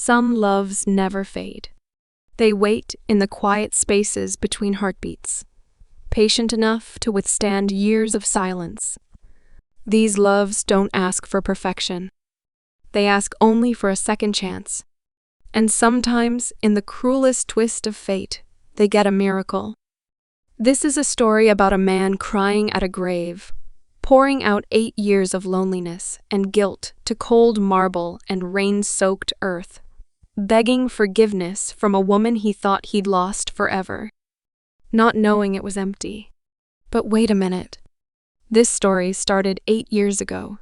Some loves never fade. They wait in the quiet spaces between heartbeats, patient enough to withstand years of silence. These loves don't ask for perfection. They ask only for a second chance. And sometimes, in the cruelest twist of fate, they get a miracle. This is a story about a man crying at a grave, pouring out 8 years of loneliness and guilt to cold marble and rain-soaked earth, begging forgiveness from a woman he thought he'd lost forever, not knowing it was empty. But wait a minute. This story started 8 years ago.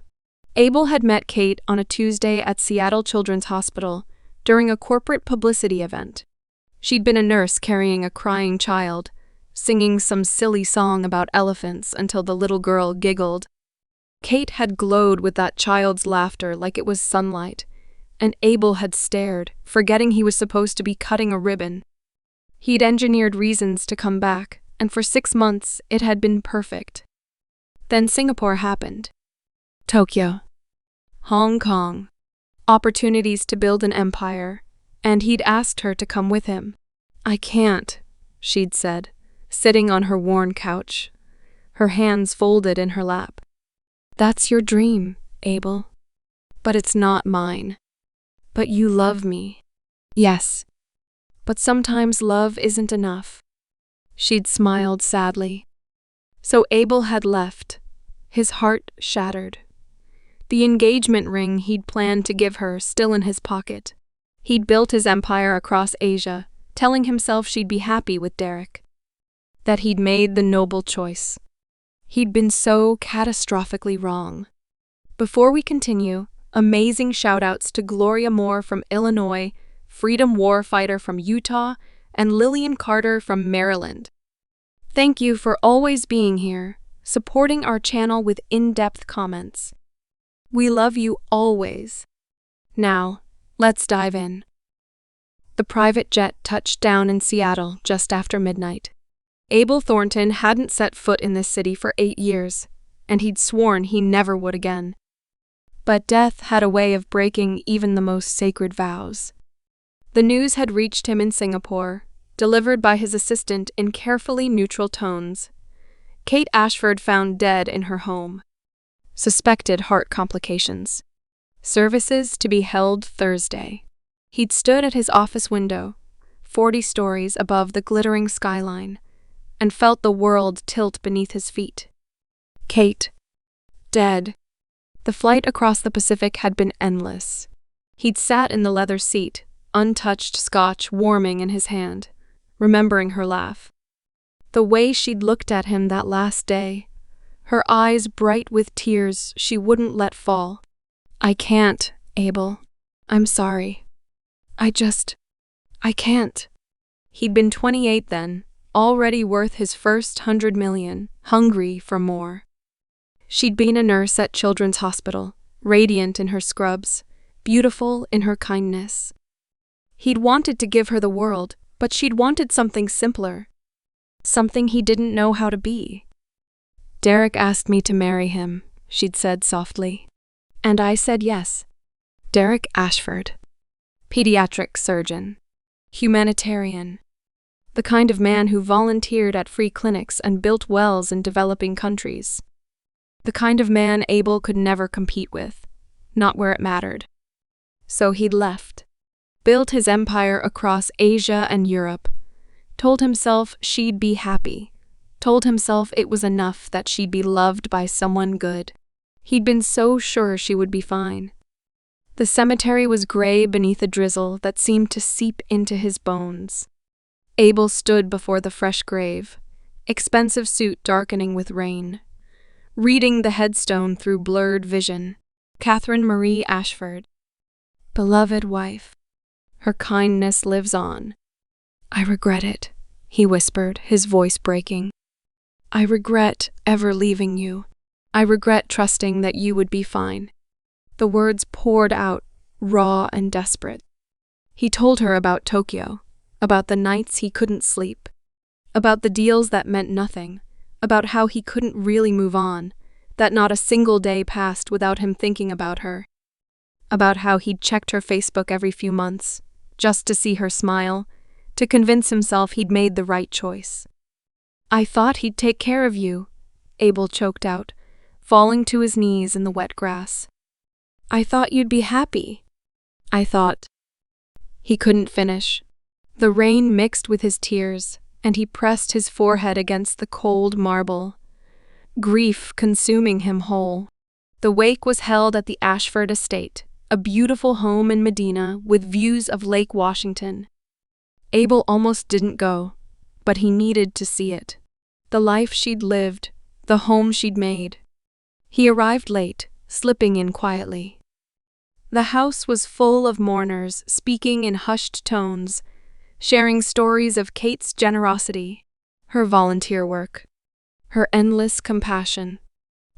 Abel had met Kate on a Tuesday at Seattle Children's Hospital during a corporate publicity event. She'd been a nurse carrying a crying child, singing some silly song about elephants until the little girl giggled. Kate had glowed with that child's laughter like it was sunlight, and Abel had stared, forgetting he was supposed to be cutting a ribbon. He'd engineered reasons to come back, and for 6 months it had been perfect. Then Singapore happened. Tokyo. Hong Kong. Opportunities to build an empire, and he'd asked her to come with him. "I can't," she'd said, sitting on her worn couch, her hands folded in her lap. "That's your dream, Abel. But it's not mine. But you love me." "Yes. But sometimes love isn't enough." She'd smiled sadly. So Abel had left, his heart shattered. The engagement ring he'd planned to give her still in his pocket. He'd built his empire across Asia, telling himself she'd be happy with Derek. That he'd made the noble choice. He'd been so catastrophically wrong. Before we continue, amazing shout-outs to Gloria Moore from Illinois, Freedom Warfighter from Utah, and Lillian Carter from Maryland. Thank you for always being here, supporting our channel with in-depth comments. We love you always. Now, let's dive in. The private jet touched down in Seattle just after midnight. Abel Thornton hadn't set foot in this city for 8 years, and he'd sworn he never would again. But death had a way of breaking even the most sacred vows. The news had reached him in Singapore, delivered by his assistant in carefully neutral tones. Kate Ashford found dead in her home. Suspected heart complications. Services to be held Thursday. He'd stood at his office window, 40 stories above the glittering skyline, and felt the world tilt beneath his feet. Kate. Dead. The flight across the Pacific had been endless. He'd sat in the leather seat, untouched scotch warming in his hand, remembering her laugh. The way she'd looked at him that last day, her eyes bright with tears she wouldn't let fall. "I can't, Abel. I'm sorry. I can't." He'd been 28 then, already worth his first 100 million, hungry for more. She'd been a nurse at Children's Hospital, radiant in her scrubs, beautiful in her kindness. He'd wanted to give her the world, but she'd wanted something simpler. Something he didn't know how to be. "Derek asked me to marry him," she'd said softly. "And I said yes." Derek Ashford. Pediatric surgeon. Humanitarian. The kind of man who volunteered at free clinics and built wells in developing countries. The kind of man Abel could never compete with, not where it mattered. So he'd left. Built his empire across Asia and Europe. Told himself she'd be happy. Told himself it was enough that she'd be loved by someone good. He'd been so sure she would be fine. The cemetery was gray beneath a drizzle that seemed to seep into his bones. Abel stood before the fresh grave, expensive suit darkening with rain. Reading the headstone through blurred vision. Catherine Marie Ashford. Beloved wife. Her kindness lives on. "I regret it," he whispered, his voice breaking. "I regret ever leaving you. I regret trusting that you would be fine." The words poured out, raw and desperate. He told her about Tokyo, about the nights he couldn't sleep, about the deals that meant nothing, about how he couldn't really move on, that not a single day passed without him thinking about her. about how he'd checked her Facebook every few months, just to see her smile, to convince himself he'd made the right choice. "I thought he'd take care of you," Abel choked out, falling to his knees in the wet grass. "I thought you'd be happy. I thought—" He couldn't finish. The rain mixed with his tears, and he pressed his forehead against the cold marble, grief consuming him whole. The wake was held at the Ashford estate, a beautiful home in Medina with views of Lake Washington. Abel almost didn't go, but he needed to see it. The life she'd lived, the home she'd made. He arrived late, slipping in quietly. The house was full of mourners speaking in hushed tones, sharing stories of Kate's generosity, her volunteer work, her endless compassion.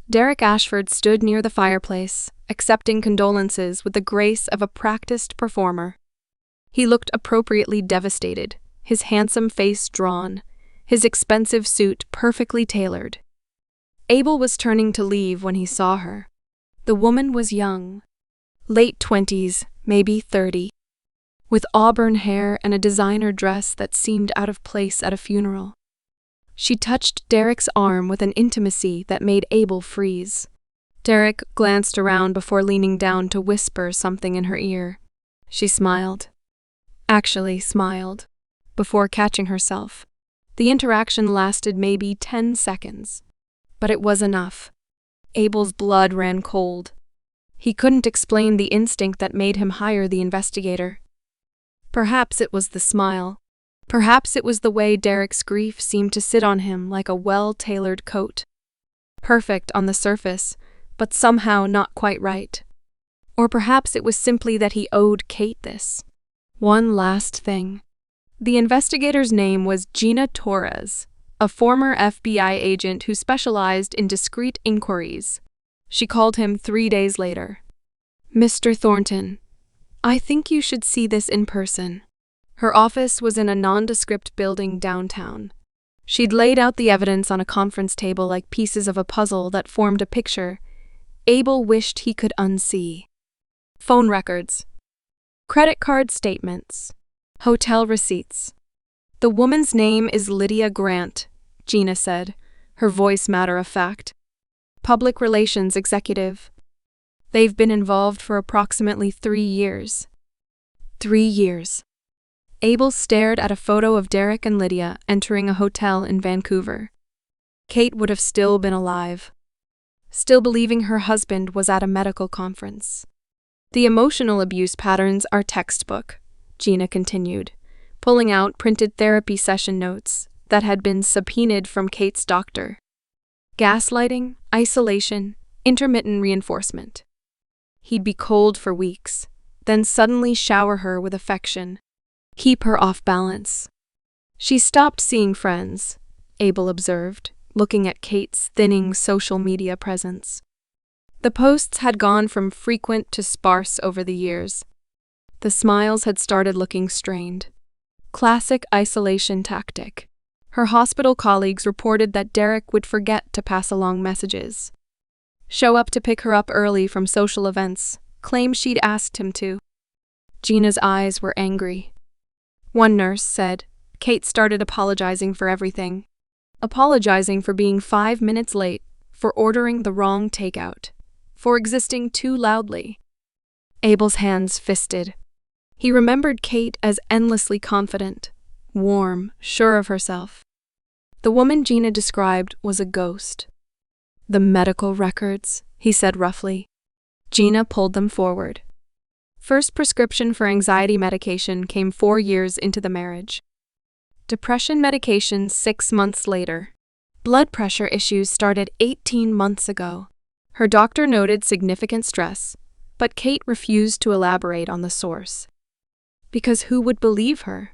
Derek Ashford stood near the fireplace, accepting condolences with the grace of a practiced performer. He looked appropriately devastated, his handsome face drawn, his expensive suit perfectly tailored. Abel was turning to leave when he saw her. The woman was young, late 20s, maybe 30, with auburn hair and a designer dress that seemed out of place at a funeral. She touched Derek's arm with an intimacy that made Abel freeze. Derek glanced around before leaning down to whisper something in her ear. She smiled. Actually smiled, before catching herself. The interaction lasted maybe 10 seconds. But it was enough. Abel's blood ran cold. He couldn't explain the instinct that made him hire the investigator. Perhaps it was the smile. Perhaps it was the way Derek's grief seemed to sit on him like a well-tailored coat. Perfect on the surface, but somehow not quite right. Or perhaps it was simply that he owed Kate this. One last thing. The investigator's name was Gina Torres, a former FBI agent who specialized in discreet inquiries. She called him 3 days later. "Mr. Thornton, I think you should see this in person." Her office was in a nondescript building downtown. She'd laid out the evidence on a conference table like pieces of a puzzle that formed a picture Abel wished he could unsee. Phone records, credit card statements, hotel receipts. "The woman's name is Lydia Grant," Gina said, her voice matter-of-fact. "Public relations executive. They've been involved for approximately 3 years." 3 years. Abel stared at a photo of Derek and Lydia entering a hotel in Vancouver. Kate would have still been alive, still believing her husband was at a medical conference. "The emotional abuse patterns are textbook," Gina continued, pulling out printed therapy session notes that had been subpoenaed from Kate's doctor. "Gaslighting, isolation, intermittent reinforcement. He'd be cold for weeks, then suddenly shower her with affection, keep her off balance." "She stopped seeing friends," Abel observed, looking at Kate's thinning social media presence. The posts had gone from frequent to sparse over the years. The smiles had started looking strained. Classic isolation tactic. Her hospital colleagues reported that Derek would forget to pass along messages, show up to pick her up early from social events, claim she'd asked him to. Gina's eyes were angry. One nurse said Kate started apologizing for everything. Apologizing for being 5 minutes late, for ordering the wrong takeout, for existing too loudly. Abel's hands fisted. He remembered Kate as endlessly confident, warm, sure of herself. The woman Gina described was a ghost. "The medical records," he said roughly. Gina pulled them forward. First prescription for anxiety medication came 4 years into the marriage. Depression medication 6 months later. Blood pressure issues started 18 months ago. Her doctor noted significant stress, but Kate refused to elaborate on the source. Because who would believe her?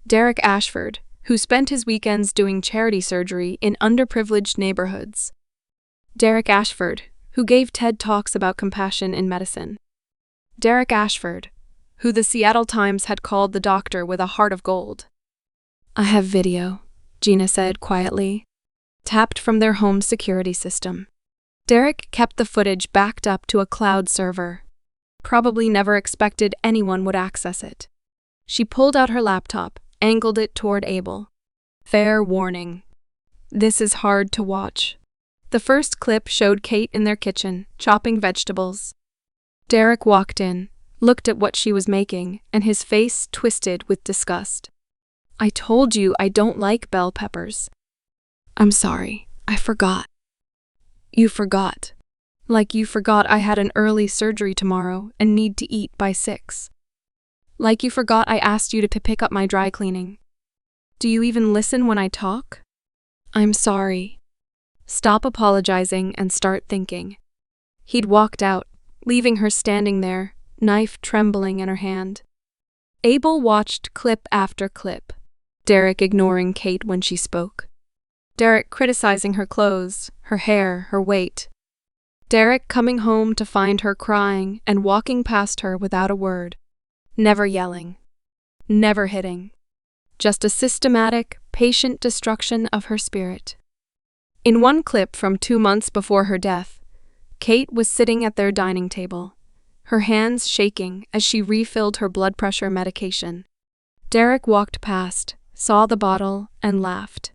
Derek Ashford, who spent his weekends doing charity surgery in underprivileged neighborhoods. Derek Ashford, who gave TED Talks about compassion in medicine. Derek Ashford, who the Seattle Times had called the doctor with a heart of gold. "I have video," Gina said quietly, tapped from their home security system. Derek kept the footage backed up to a cloud server. Probably never expected anyone would access it. She pulled out her laptop, angled it toward Abel. Fair warning. This is hard to watch. The first clip showed Kate in their kitchen, chopping vegetables. Derek walked in, looked at what she was making, and his face twisted with disgust. I told you I don't like bell peppers. I'm sorry, I forgot. You forgot. Like you forgot I had an early surgery tomorrow and need to eat by 6. Like you forgot I asked you to pick up my dry cleaning. Do you even listen when I talk? I'm sorry. Stop apologizing and start thinking. He'd walked out, leaving her standing there, knife trembling in her hand. Abel watched clip after clip, Derek ignoring Kate when she spoke. Derek criticizing her clothes, her hair, her weight. Derek coming home to find her crying and walking past her without a word. Never yelling. Never hitting. Just a systematic, patient destruction of her spirit. In one clip from 2 months before her death, Kate was sitting at their dining table, her hands shaking as she refilled her blood pressure medication. Derek walked past, saw the bottle, and laughed.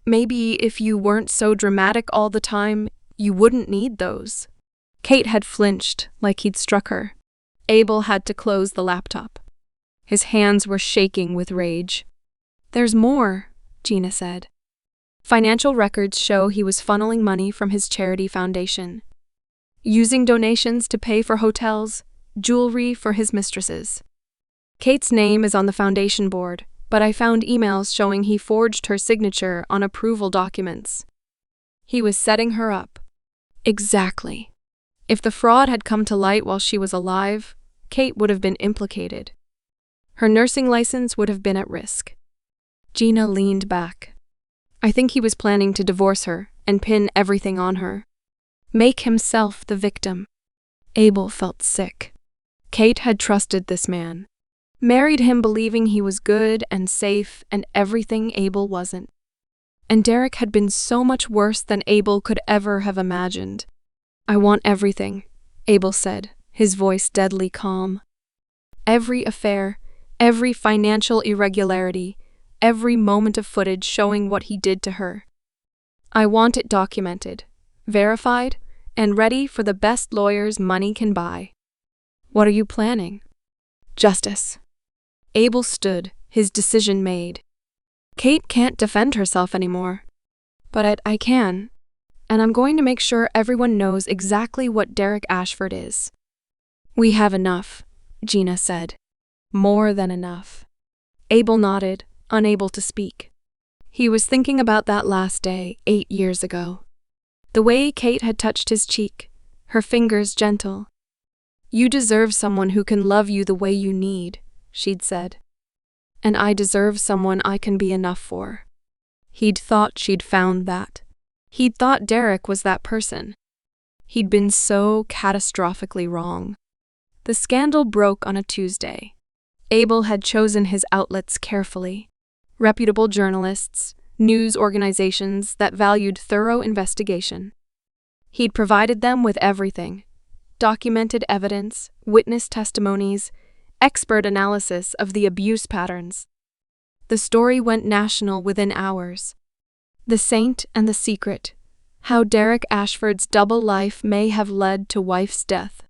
Maybe if you weren't so dramatic all the time, you wouldn't need those. Kate had flinched like he'd struck her. Abel had to close the laptop. His hands were shaking with rage. There's more, Gina said. Financial records show he was funneling money from his charity foundation, using donations to pay for hotels, jewelry for his mistresses. Kate's name is on the foundation board, but I found emails showing he forged her signature on approval documents. He was setting her up. Exactly. If the fraud had come to light while she was alive, Kate would have been implicated. Her nursing license would have been at risk. Gina leaned back. I think he was planning to divorce her and pin everything on her. Make himself the victim. Abel felt sick. Kate had trusted this man. Married him believing he was good and safe and everything Abel wasn't. And Derek had been so much worse than Abel could ever have imagined. I want everything, Abel said, his voice deadly calm. Every affair, every financial irregularity, every moment of footage showing what he did to her. I want it documented, verified, and ready for the best lawyers money can buy. What are you planning? Justice. Abel stood, his decision made. Kate can't defend herself anymore. But I can, and I'm going to make sure everyone knows exactly what Derek Ashford is. We have enough, Gina said. More than enough. Abel nodded, unable to speak. He was thinking about that last day 8 years ago. The way Kate had touched his cheek, her fingers gentle. You deserve someone who can love you the way you need, she'd said. And I deserve someone I can be enough for. He'd thought she'd found that. He'd thought Derek was that person. He'd been so catastrophically wrong. The scandal broke on a Tuesday. Abel had chosen his outlets carefully. Reputable journalists, news organizations that valued thorough investigation. He'd provided them with everything: documented evidence, witness testimonies, expert analysis of the abuse patterns. The story went national within hours. The Saint and the Secret: how Derek Ashford's double life may have led to wife's death.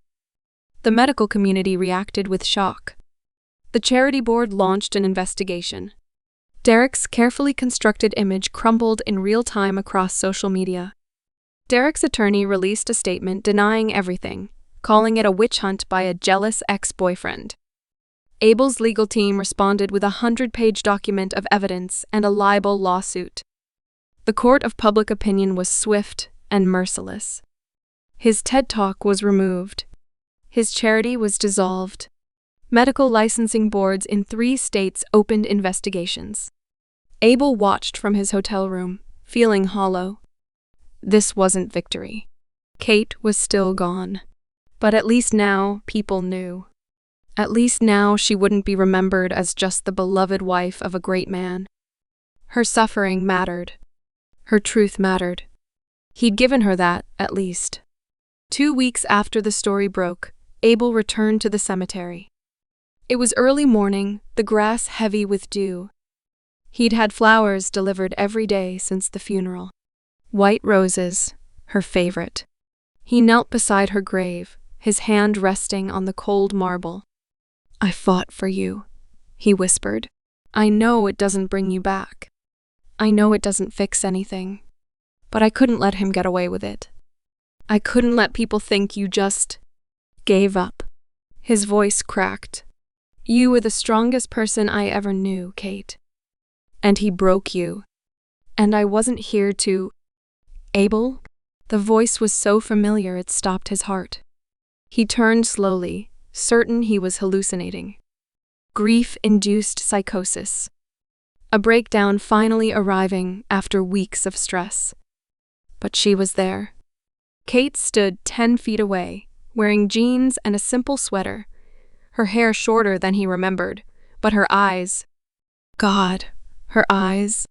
The medical community reacted with shock. The charity board launched an investigation. Derek's carefully constructed image crumbled in real time across social media. Derek's attorney released a statement denying everything, calling it a witch hunt by a jealous ex-boyfriend. Abel's legal team responded with a 100-page document of evidence and a libel lawsuit. The court of public opinion was swift and merciless. His TED Talk was removed. His charity was dissolved. Medical licensing boards in 3 states opened investigations. Abel watched from his hotel room, feeling hollow. This wasn't victory. Kate was still gone. But at least now, people knew. At least now she wouldn't be remembered as just the beloved wife of a great man. Her suffering mattered. Her truth mattered. He'd given her that, at least. 2 weeks after the story broke, Abel returned to the cemetery. It was early morning, the grass heavy with dew. He'd had flowers delivered every day since the funeral. White roses, her favorite. He knelt beside her grave, his hand resting on the cold marble. "I fought for you," he whispered. "I know it doesn't bring you back. I know it doesn't fix anything. But I couldn't let him get away with it. I couldn't let people think you just gave up." His voice cracked. "You were the strongest person I ever knew, Kate. And he broke you. And I wasn't here to—" "Abel?" The voice was so familiar it stopped his heart. He turned slowly, certain he was hallucinating. Grief-induced psychosis. A breakdown finally arriving after weeks of stress. But she was there. Kate stood 10 feet away, wearing jeans and a simple sweater, her hair shorter than he remembered, but her eyes— God, her eyes,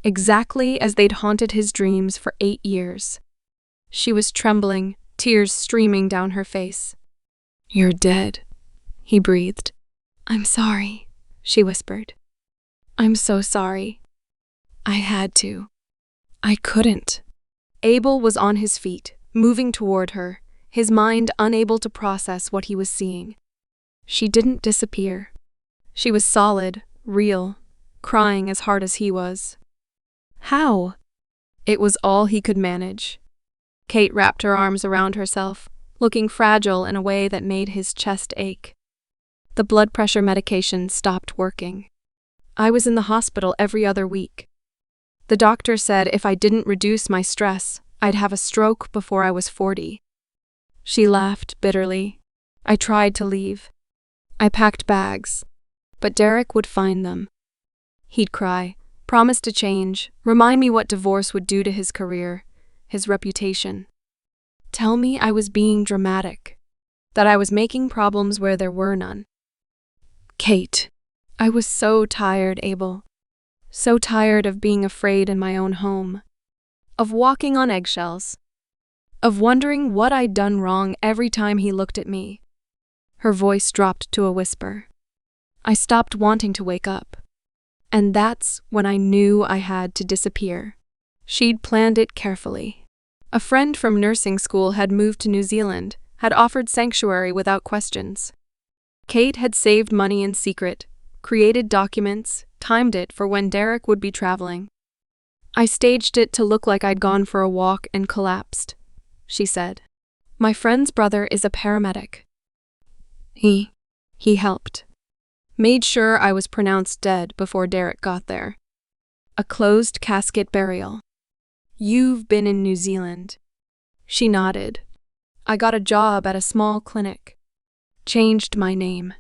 exactly as they'd haunted his dreams for 8 years. She was trembling, tears streaming down her face. "You're dead," he breathed. "I'm sorry," she whispered. "I'm so sorry. I had to. I couldn't." Abel was on his feet, moving toward her, his mind unable to process what he was seeing. She didn't disappear. She was solid, real, crying as hard as he was. How? It was all he could manage. Kate wrapped her arms around herself, looking fragile in a way that made his chest ache. The blood pressure medication stopped working. I was in the hospital every other week. The doctor said if I didn't reduce my stress, I'd have a stroke before I was 40. She laughed bitterly. I tried to leave. I packed bags, but Derek would find them. He'd cry, promise to change, remind me what divorce would do to his career, his reputation. Tell me I was being dramatic, that I was making problems where there were none. Kate, I was so tired, Abel. So tired of being afraid in my own home, of walking on eggshells, of wondering what I'd done wrong every time he looked at me. Her voice dropped to a whisper. I stopped wanting to wake up. And that's when I knew I had to disappear. She'd planned it carefully. A friend from nursing school had moved to New Zealand, had offered sanctuary without questions. Kate had saved money in secret, created documents, timed it for when Derek would be traveling. I staged it to look like I'd gone for a walk and collapsed, she said. My friend's brother is a paramedic. He helped. Made sure I was pronounced dead before Derek got there. A closed casket burial. You've been in New Zealand. She nodded. I got a job at a small clinic. Changed my name.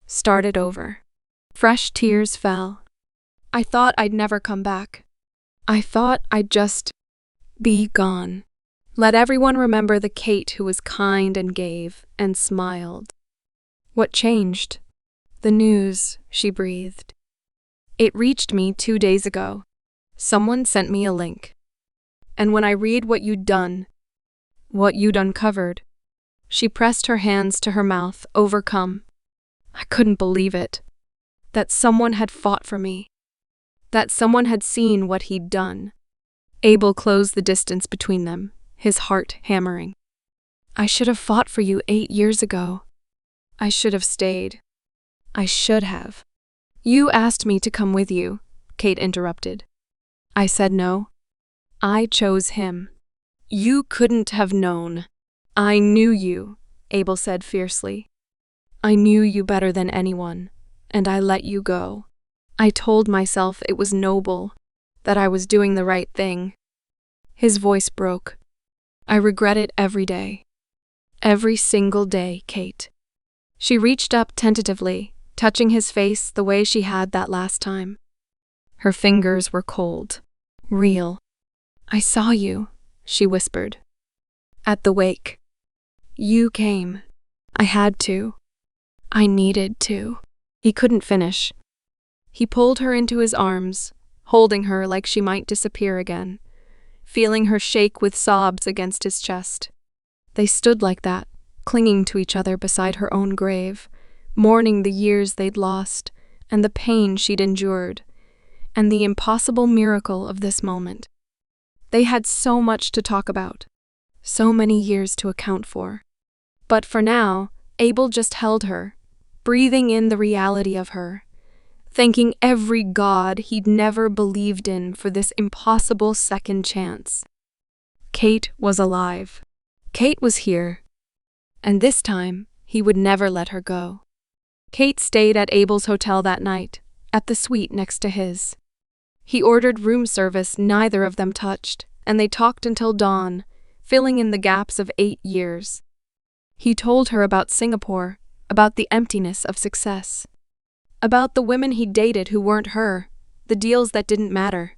Started over. Fresh tears fell. I thought I'd never come back. I thought I'd just be gone. Let everyone remember the Kate who was kind and gave and smiled. What changed? The news, she breathed. It reached me 2 days ago. Someone sent me a link. And when I read what you'd done, what you'd uncovered, she pressed her hands to her mouth, overcome. I couldn't believe it. That someone had fought for me. That someone had seen what he'd done. Abel closed the distance between them, his heart hammering. I should have fought for you 8 years ago. I should have stayed. I should have. You asked me to come with you, Kate interrupted. I said no. I chose him. You couldn't have known. I knew you, Abel said fiercely. I knew you better than anyone, and I let you go. I told myself it was noble, that I was doing the right thing. His voice broke. I regret it every day. Every single day, Kate. She reached up tentatively, touching his face the way she had that last time. Her fingers were cold, real. I saw you, she whispered. At the wake. You came. I had to. I needed to. He couldn't finish. He pulled her into his arms, holding her like she might disappear again, feeling her shake with sobs against his chest. They stood like that, clinging to each other beside her own grave, mourning the years they'd lost, and the pain she'd endured, and the impossible miracle of this moment. They had so much to talk about, so many years to account for. But for now, Abel just held her, breathing in the reality of her, thanking every god he'd never believed in for this impossible second chance. Kate was alive. Kate was here. And this time, he would never let her go. Kate stayed at Abel's hotel that night, at the suite next to his. He ordered room service neither of them touched, and they talked until dawn, filling in the gaps of 8 years. He told her about Singapore, about the emptiness of success, about the women he'd dated who weren't her, the deals that didn't matter,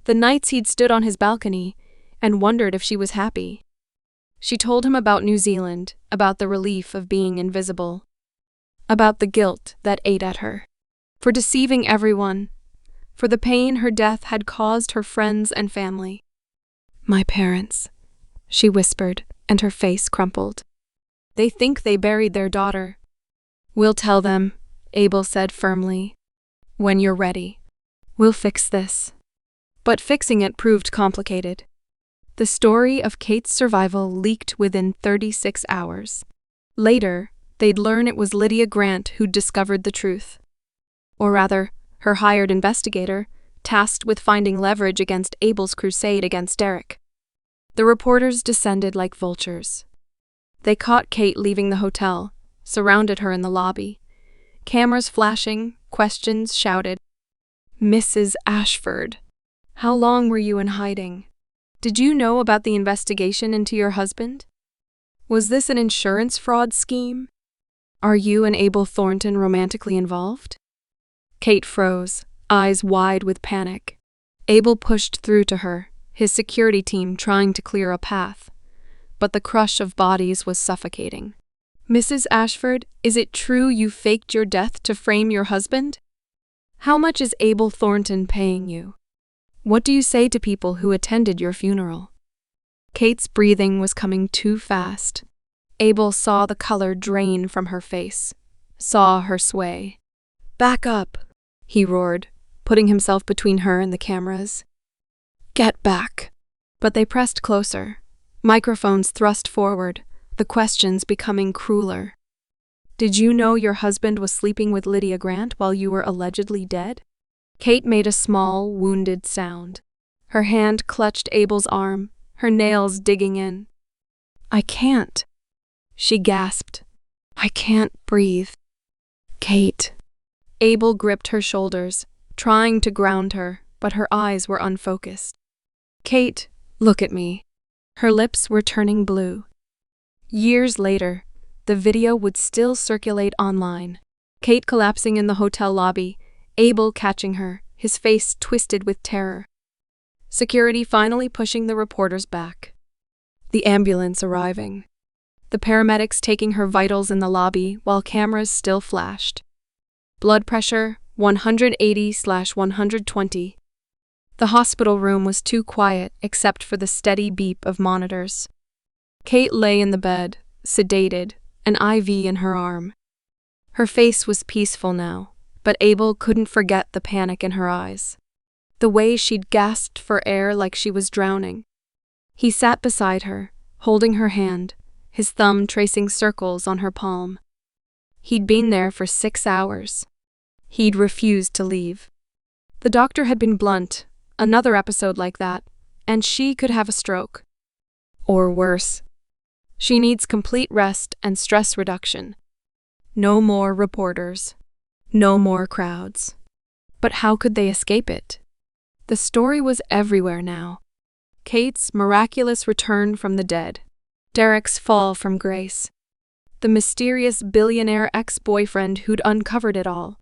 the nights he'd stood on his balcony and wondered if she was happy. She told him about New Zealand, about the relief of being invisible, about the guilt that ate at her, for deceiving everyone, for the pain her death had caused her friends and family. "My parents," she whispered, and her face crumpled. "They think they buried their daughter." "We'll tell them," Abel said firmly. "When you're ready. We'll fix this." But fixing it proved complicated. The story of Kate's survival leaked within 36 hours. Later, they'd learn it was Lydia Grant who'd discovered the truth. Or rather, her hired investigator, tasked with finding leverage against Abel's crusade against Derek. The reporters descended like vultures. They caught Kate leaving the hotel, surrounded her in the lobby. Cameras flashing, questions shouted. "Mrs. Ashford, how long were you in hiding? Did you know about the investigation into your husband? Was this an insurance fraud scheme? Are you and Abel Thornton romantically involved?" Kate froze, eyes wide with panic. Abel pushed through to her, his security team trying to clear a path. But the crush of bodies was suffocating. "Mrs. Ashford, is it true you faked your death to frame your husband? How much is Abel Thornton paying you? What do you say to people who attended your funeral?" Kate's breathing was coming too fast. Abel saw the color drain from her face, saw her sway. "Back up," he roared, putting himself between her and the cameras. "Get back." But they pressed closer, microphones thrust forward, the questions becoming crueler. "Did you know your husband was sleeping with Lydia Grant while you were allegedly dead?" Kate made a small, wounded sound. Her hand clutched Abel's arm, her nails digging in. "I can't," she gasped. "I can't breathe." "Kate." Abel gripped her shoulders, trying to ground her, but her eyes were unfocused. "Kate, look at me." Her lips were turning blue. Years later, the video would still circulate online. Kate collapsing in the hotel lobby, Abel catching her, his face twisted with terror. Security finally pushing the reporters back. The ambulance arriving. The paramedics taking her vitals in the lobby while cameras still flashed. Blood pressure 180/120. The hospital room was too quiet except for the steady beep of monitors. Kate lay in the bed, sedated, an IV in her arm. Her face was peaceful now, but Abel couldn't forget the panic in her eyes. The way she'd gasped for air like she was drowning. He sat beside her, holding her hand, his thumb tracing circles on her palm. He'd been there for 6 hours. He'd refused to leave. The doctor had been blunt, another episode like that, and she could have a stroke. Or worse. She needs complete rest and stress reduction. No more reporters. No more crowds. But how could they escape it? The story was everywhere now. Kate's miraculous return from the dead. Derek's fall from grace. The mysterious billionaire ex-boyfriend who'd uncovered it all.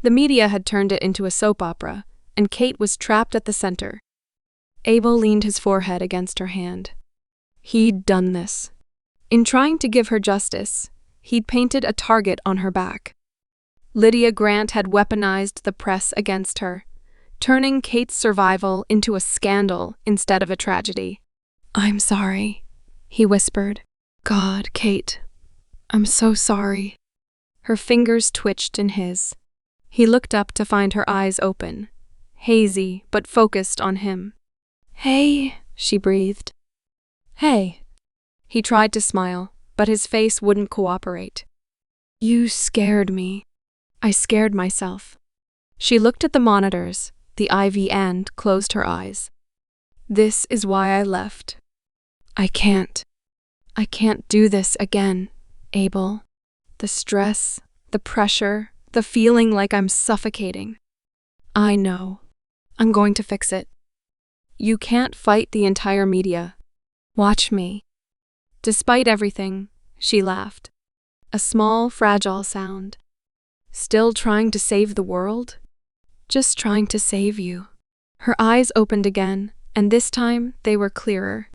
The media had turned it into a soap opera, and Kate was trapped at the center. Abel leaned his forehead against her hand. He'd done this. In trying to give her justice, he'd painted a target on her back. Lydia Grant had weaponized the press against her, turning Kate's survival into a scandal instead of a tragedy. "I'm sorry," he whispered. God, Kate, I'm so sorry. Her fingers twitched in his. He looked up to find her eyes open, hazy but focused on him. Hey, she breathed. Hey. He tried to smile, but his face wouldn't cooperate. You scared me. I scared myself. She looked at the monitors, the IV, and closed her eyes. This is why I left. I can't do this again, Abel. The stress, the pressure, the feeling like I'm suffocating. I know. I'm going to fix it. You can't fight the entire media. Watch me. Despite everything, she laughed. A small, fragile sound. Still trying to save the world? Just trying to save you. Her eyes opened again, and this time they were clearer.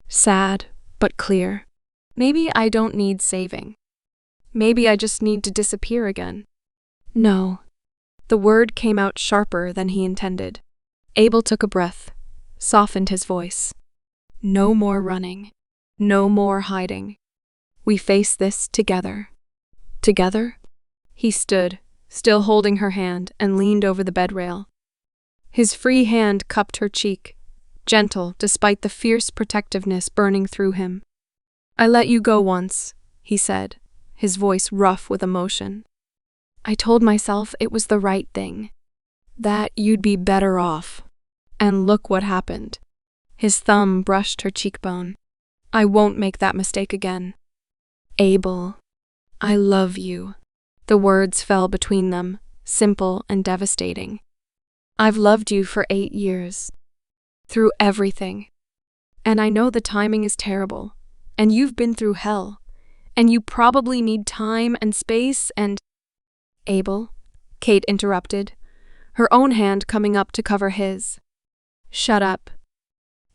Sad, but clear. Maybe I don't need saving. Maybe I just need to disappear again. No. The word came out sharper than he intended. Abel took a breath, softened his voice. No more running. No more hiding. We face this together. Together? He stood, still holding her hand, and leaned over the bed rail. His free hand cupped her cheek, gentle despite the fierce protectiveness burning through him. I let you go once, he said, his voice rough with emotion. I told myself it was the right thing, that you'd be better off. And look what happened. His thumb brushed her cheekbone. I won't make that mistake again. Abel, I love you. The words fell between them, simple and devastating. I've loved you for 8 years. Through everything. And I know the timing is terrible. And you've been through hell. And you probably need time and space and… Abel, Kate interrupted, her own hand coming up to cover his. Shut up.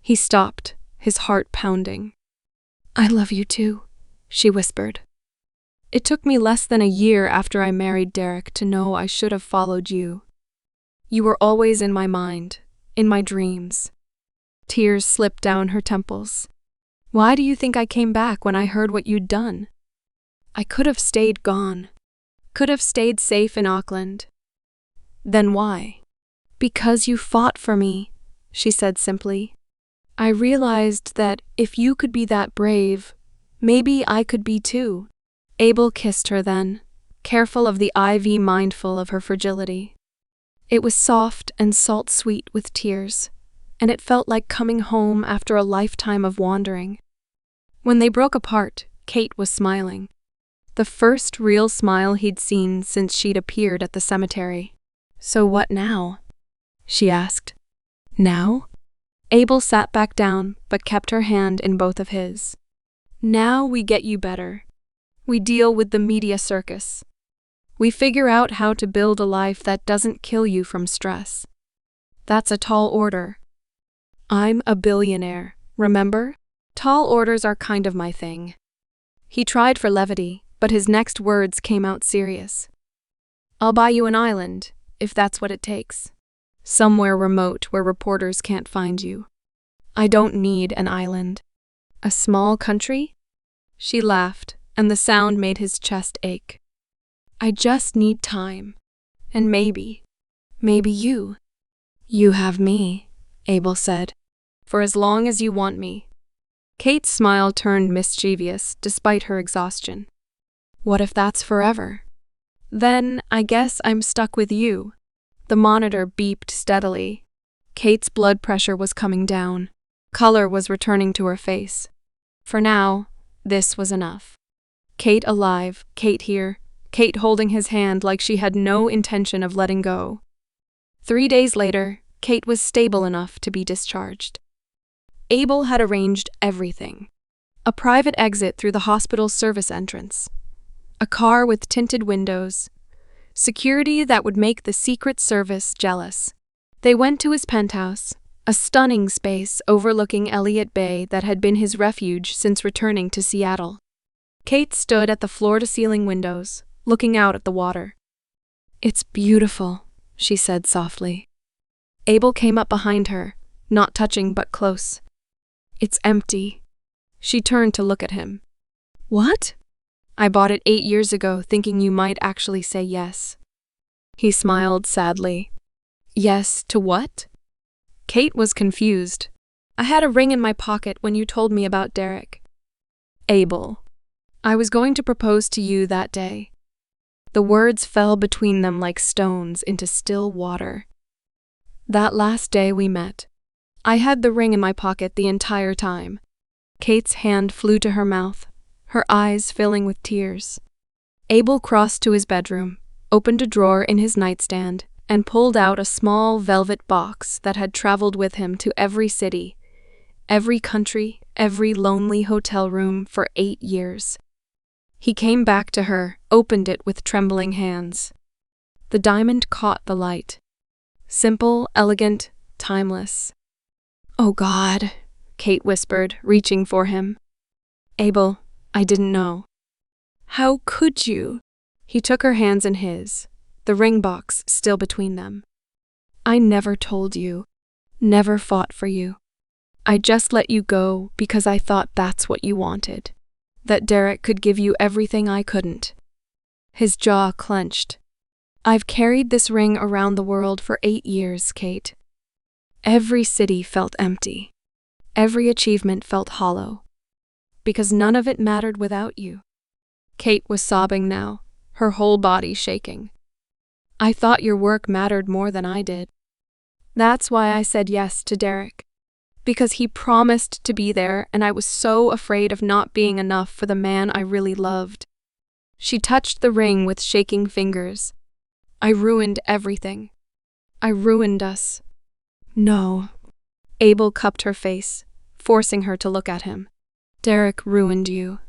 He stopped, his heart pounding. I love you too, she whispered. It took me less than a year after I married Derek to know I should have followed you. You were always in my mind, in my dreams. Tears slipped down her temples. Why do you think I came back when I heard what you'd done? I could have stayed gone. Could have stayed safe in Auckland. Then why? Because you fought for me, she said simply. I realized that if you could be that brave, maybe I could be too. Abel kissed her then, careful of the IV, mindful of her fragility. It was soft and salt-sweet with tears, and it felt like coming home after a lifetime of wandering. When they broke apart, Kate was smiling. The first real smile he'd seen since she'd appeared at the cemetery. So what now? She asked. Now? Abel sat back down, but kept her hand in both of his. Now we get you better. We deal with the media circus. We figure out how to build a life that doesn't kill you from stress. That's a tall order. I'm a billionaire, remember? Tall orders are kind of my thing. He tried for levity, but his next words came out serious. I'll buy you an island, if that's what it takes. Somewhere remote where reporters can't find you. I don't need an island. A small country? She laughed, and the sound made his chest ache. I just need time. And maybe you. You have me, Abel said. For as long as you want me. Kate's smile turned mischievous despite her exhaustion. What if that's forever? Then I guess I'm stuck with you. The monitor beeped steadily. Kate's blood pressure was coming down. Color was returning to her face. For now, this was enough. Kate alive, Kate here, Kate holding his hand like she had no intention of letting go. 3 days later, Kate was stable enough to be discharged. Abel had arranged everything. A private exit through the hospital's service entrance. A car with tinted windows. Security that would make the Secret Service jealous. They went to his penthouse, a stunning space overlooking Elliott Bay that had been his refuge since returning to Seattle. Kate stood at the floor-to-ceiling windows, looking out at the water. It's beautiful, she said softly. Abel came up behind her, not touching but close. It's empty. She turned to look at him. What? I bought it 8 years ago, thinking you might actually say yes. He smiled sadly. Yes to what? Kate was confused. I had a ring in my pocket when you told me about Derek. Abel. I was going to propose to you that day. The words fell between them like stones into still water. That last day we met. I had the ring in my pocket the entire time. Kate's hand flew to her mouth, her eyes filling with tears. Abel crossed to his bedroom, opened a drawer in his nightstand, and pulled out a small velvet box that had traveled with him to every city, every country, every lonely hotel room for 8 years. He came back to her, opened it with trembling hands. The diamond caught the light. Simple, elegant, timeless. Oh God, Kate whispered, reaching for him. Abel, I didn't know. How could you? He took her hands in his, the ring box still between them. I never told you, never fought for you. I just let you go because I thought that's what you wanted, that Derek could give you everything I couldn't. His jaw clenched. I've carried this ring around the world for 8 years, Kate. Every city felt empty. Every achievement felt hollow. Because none of it mattered without you. Kate was sobbing now, her whole body shaking. I thought your work mattered more than I did. That's why I said yes to Derek. Because he promised to be there, and I was so afraid of not being enough for the man I really loved. She touched the ring with shaking fingers. I ruined everything. I ruined us. No. Abel cupped her face, forcing her to look at him. Derek ruined you.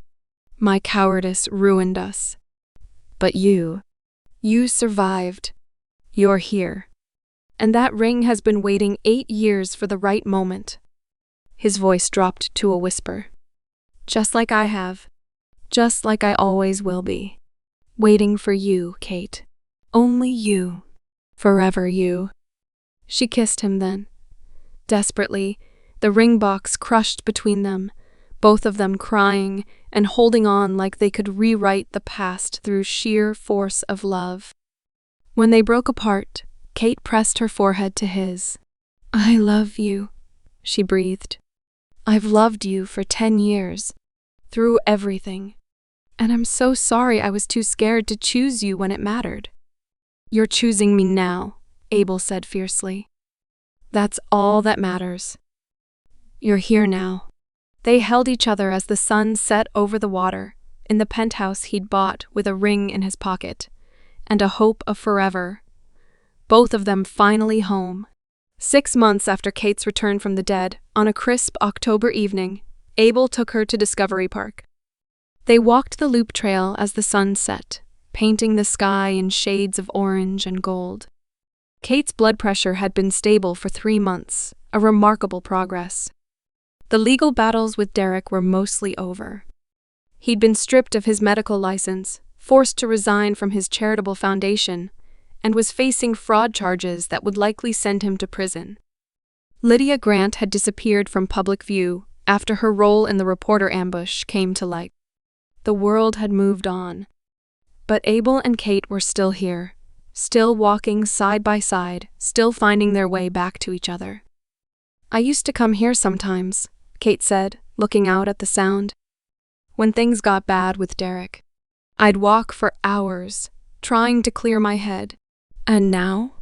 My cowardice ruined us. But you survived. You're here. And that ring has been waiting 8 years for the right moment. His voice dropped to a whisper. Just like I have. Just like I always will be. Waiting for you, Kate. Only you. Forever you. She kissed him then. Desperately, the ring box crushed between them, both of them crying and holding on like they could rewrite the past through sheer force of love. When they broke apart, Kate pressed her forehead to his. I love you, she breathed. I've loved you for 10 years, through everything. And I'm so sorry I was too scared to choose you when it mattered. You're choosing me now, Abel said fiercely. That's all that matters. You're here now. They held each other as the sun set over the water, in the penthouse he'd bought with a ring in his pocket, and a hope of forever. Both of them finally home. 6 months after Kate's return from the dead, on a crisp October evening, Abel took her to Discovery Park. They walked the loop trail as the sun set, painting the sky in shades of orange and gold. Kate's blood pressure had been stable for 3 months, a remarkable progress. The legal battles with Derek were mostly over. He'd been stripped of his medical license, forced to resign from his charitable foundation, and was facing fraud charges that would likely send him to prison. Lydia Grant had disappeared from public view after her role in the reporter ambush came to light. The world had moved on. But Abel and Kate were still here, still walking side by side, still finding their way back to each other. I used to come here sometimes, Kate said, looking out at the Sound. When things got bad with Derek, I'd walk for hours, trying to clear my head. And now?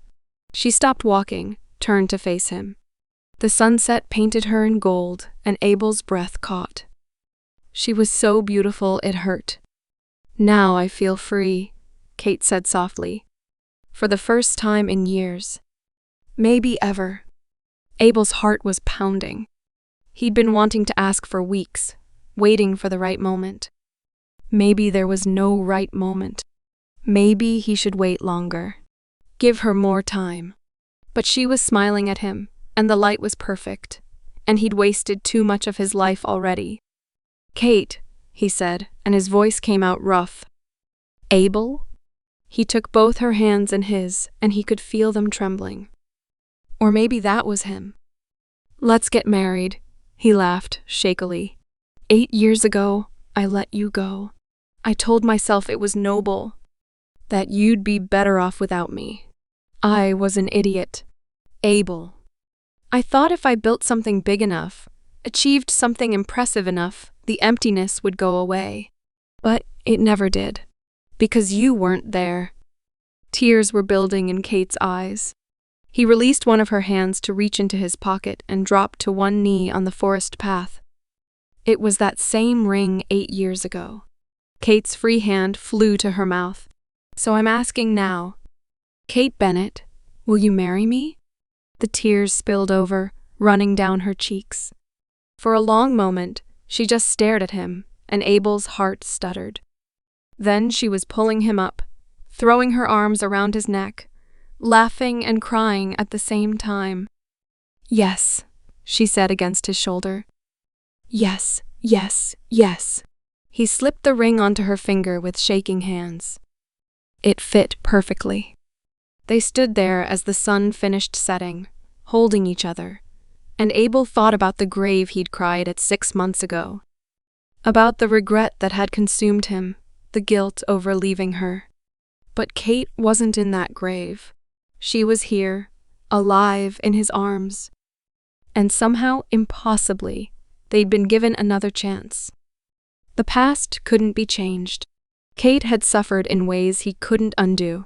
She stopped walking, turned to face him. The sunset painted her in gold, and Abel's breath caught. She was so beautiful it hurt. Now I feel free, Kate said softly. For the first time in years. Maybe ever. Abel's heart was pounding. He'd been wanting to ask for weeks, waiting for the right moment. Maybe there was no right moment. Maybe he should wait longer. Give her more time. But she was smiling at him, and the light was perfect, and he'd wasted too much of his life already. Kate, he said, and his voice came out rough. Abel? He took both her hands in his, and he could feel them trembling. Or maybe that was him. Let's get married, he laughed shakily. 8 years ago, I let you go. I told myself it was noble, that you'd be better off without me. I was an idiot. Abel. I thought if I built something big enough, achieved something impressive enough, the emptiness would go away. But it never did. Because you weren't there. Tears were building in Kate's eyes. He released one of her hands to reach into his pocket and dropped to one knee on the forest path. It was that same ring 8 years ago. Kate's free hand flew to her mouth. So I'm asking now, Kate Bennett, will you marry me? The tears spilled over, running down her cheeks. For a long moment, she just stared at him, and Abel's heart stuttered. Then she was pulling him up, throwing her arms around his neck, laughing and crying at the same time. Yes, she said against his shoulder. Yes, yes, yes. He slipped the ring onto her finger with shaking hands. It fit perfectly. They stood there as the sun finished setting, holding each other, and Abel thought about the grave he'd cried at 6 months ago. About the regret that had consumed him, the guilt over leaving her. But Kate wasn't in that grave. She was here, alive in his arms. And somehow, impossibly, they'd been given another chance. The past couldn't be changed. Kate had suffered in ways he couldn't undo,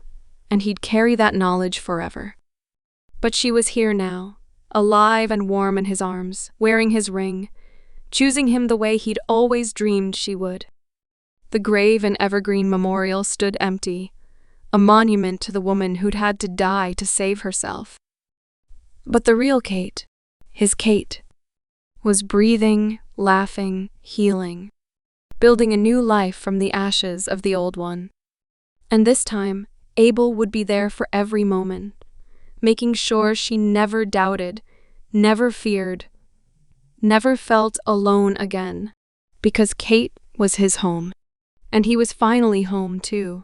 and he'd carry that knowledge forever. But she was here now, alive and warm in his arms, wearing his ring, choosing him the way he'd always dreamed she would. The grave and evergreen memorial stood empty, a monument to the woman who'd had to die to save herself. But the real Kate, his Kate, was breathing, laughing, healing, building a new life from the ashes of the old one. And this time, Abel would be there for every moment, making sure she never doubted, never feared, never felt alone again, because Kate was his home. And he was finally home, too.